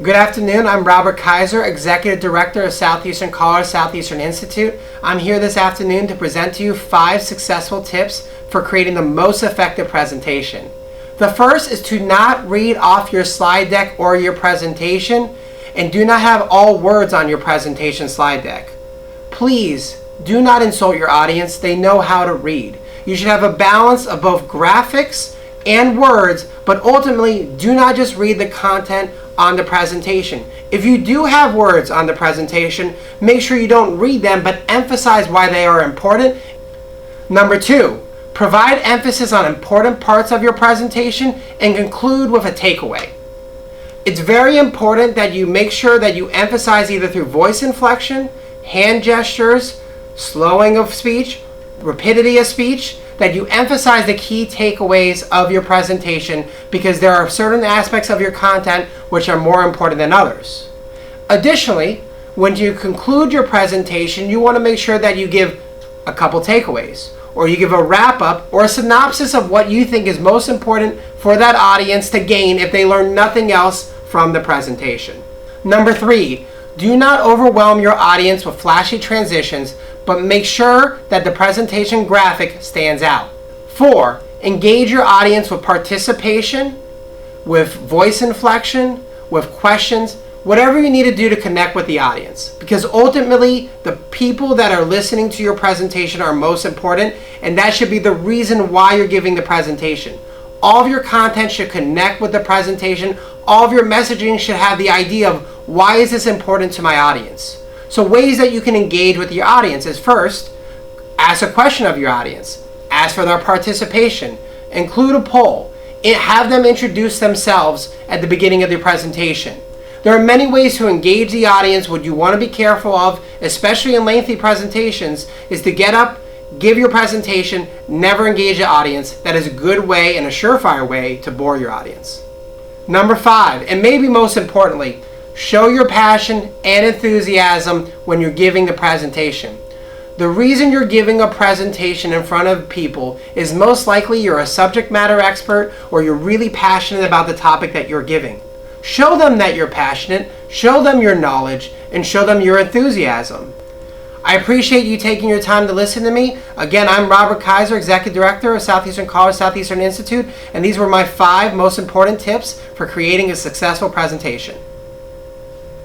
Good afternoon, I'm Robert Kaiser, Executive Director of Southeastern College Southeastern Institute. I'm here this afternoon to present to you 5 successful tips for creating the most effective presentation. The first is to not read off your slide deck or your presentation, and do not have all words on your presentation slide deck. Please do not insult your audience, they know how to read. You should have a balance of both graphics and words, but ultimately do not just read the content on the presentation. If you do have words on the presentation, make sure you don't read them, but emphasize why they are important. Number 2, provide emphasis on important parts of your presentation and conclude with a takeaway. It's very important that you make sure that you emphasize either through voice inflection, hand gestures, slowing of speech, rapidity of speech, that you emphasize the key takeaways of your presentation, because there are certain aspects of your content which are more important than others. Additionally, when you conclude your presentation, you want to make sure that you give a couple takeaways, or you give a wrap-up or a synopsis of what you think is most important for that audience to gain if they learn nothing else from the presentation. Number 3, do not overwhelm your audience with flashy transitions, but make sure that the presentation graphic stands out. 4, engage your audience with participation, with voice inflection, with questions, whatever you need to do to connect with the audience. Because ultimately, the people that are listening to your presentation are most important, and that should be the reason why you're giving the presentation. All of your content should connect with the presentation. All of your messaging should have the idea of, why is this important to my audience? So ways that you can engage with your audience is, first, ask a question of your audience. Ask for their participation. Include a poll. Have them introduce themselves at the beginning of the presentation. There are many ways to engage the audience. What you want to be careful of, especially in lengthy presentations, is to get up, give your presentation, never engage the audience. That is a good way and a surefire way to bore your audience. Number 5, and maybe most importantly, show your passion and enthusiasm when you're giving the presentation. The reason you're giving a presentation in front of people is most likely you're a subject matter expert, or you're really passionate about the topic that you're giving. Show them that you're passionate, show them your knowledge, and show them your enthusiasm. I appreciate you taking your time to listen to me. Again, I'm Robert Kaiser, Executive Director of Southeastern College Southeastern Institute, and these were my 5 most important tips for creating a successful presentation.